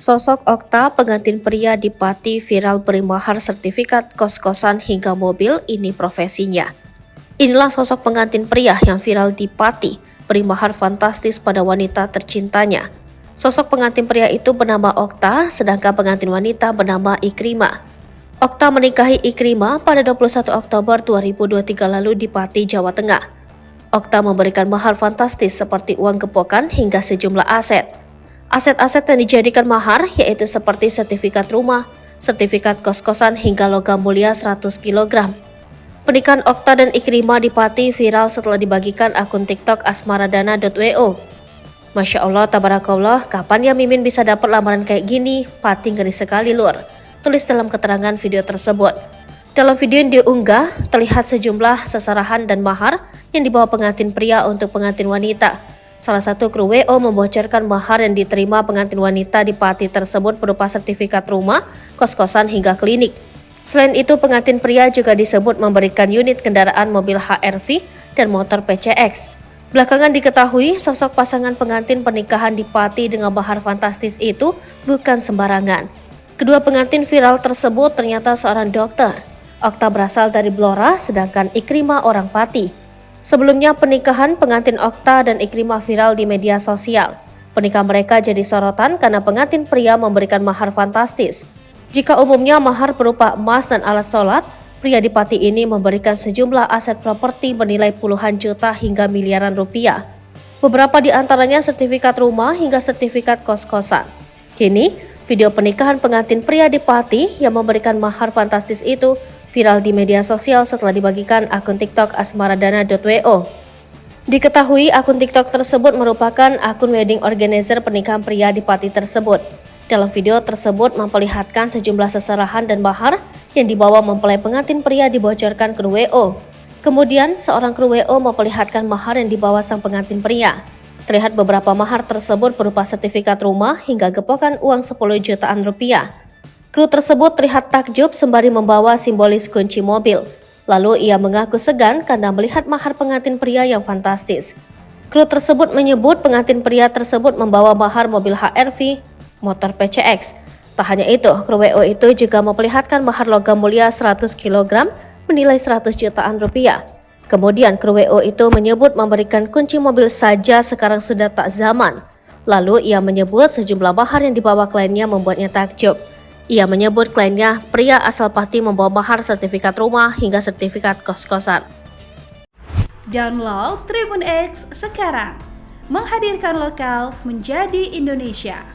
Sosok Okta, pengantin pria di Pati, viral beri mahar sertifikat kos-kosan hingga mobil, ini profesinya. Inilah sosok pengantin pria yang viral di Pati, beri mahar fantastis pada wanita tercintanya. Sosok pengantin pria itu bernama Okta, sedangkan pengantin wanita bernama Ikrimah. Okta menikahi Ikrimah pada 21 Oktober 2023 lalu di Pati, Jawa Tengah. Okta memberikan mahar fantastis seperti uang gepokan hingga sejumlah aset. Aset-aset yang dijadikan mahar yaitu seperti sertifikat rumah, sertifikat kos-kosan hingga logam mulia 100 kg. Pernikahan Okta dan Ikrimah di Pati viral setelah dibagikan akun TikTok asmaradana.wo. Masya Allah, tabarakallah, kapan ya Mimin bisa dapat lamaran kayak gini? Pati ngeri sekali lur, tulis dalam keterangan video tersebut. Dalam video yang diunggah, terlihat sejumlah seserahan dan mahar yang dibawa pengantin pria untuk pengantin wanita. Salah satu kru WO membocorkan mahar yang diterima pengantin wanita di Pati tersebut berupa sertifikat rumah, kos-kosan hingga klinik. Selain itu, pengantin pria juga disebut memberikan unit kendaraan mobil HR-V dan motor PCX. Belakangan diketahui, sosok pasangan pengantin pernikahan di Pati dengan mahar fantastis itu bukan sembarangan. Kedua pengantin viral tersebut ternyata seorang dokter. Okta berasal dari Blora, sedangkan Ikrimah orang Pati. Sebelumnya, pernikahan pengantin Okta dan Ikrimah viral di media sosial. Pernikahan mereka jadi sorotan karena pengantin pria memberikan mahar fantastis. Jika umumnya mahar berupa emas dan alat sholat, pria di Pati ini memberikan sejumlah aset properti bernilai puluhan juta hingga miliaran rupiah. Beberapa di antaranya sertifikat rumah hingga sertifikat kos-kosan. Kini, video pernikahan pengantin pria di Pati yang memberikan mahar fantastis itu viral di media sosial setelah dibagikan akun TikTok asmaradana.wo. Diketahui akun TikTok tersebut merupakan akun wedding organizer pernikahan pria di Pati tersebut. Dalam video tersebut memperlihatkan sejumlah seserahan dan mahar yang dibawa mempelai pengantin pria dibocorkan kru WO. Kemudian, seorang kru WO memperlihatkan mahar yang dibawa sang pengantin pria. Terlihat beberapa mahar tersebut berupa sertifikat rumah hingga gepokan uang 10 jutaan rupiah. Kru tersebut terlihat takjub sembari membawa simbolis kunci mobil. Lalu ia mengaku segan karena melihat mahar pengantin pria yang fantastis. Kru tersebut menyebut pengantin pria tersebut membawa mahar mobil HR-V, motor PCX. Tak hanya itu, kru WO itu juga memperlihatkan mahar logam mulia 100 kg bernilai 100 jutaan rupiah. Kemudian kru WO itu menyebut memberikan kunci mobil saja sekarang sudah tak zaman. Lalu ia menyebut sejumlah mahar yang dibawa kliennya membuatnya takjub. Ia menyebut kliennya pria asal Pati membawa mahar sertifikat rumah hingga sertifikat kos-kosan. Download Tribun X sekarang, menghadirkan lokal menjadi Indonesia.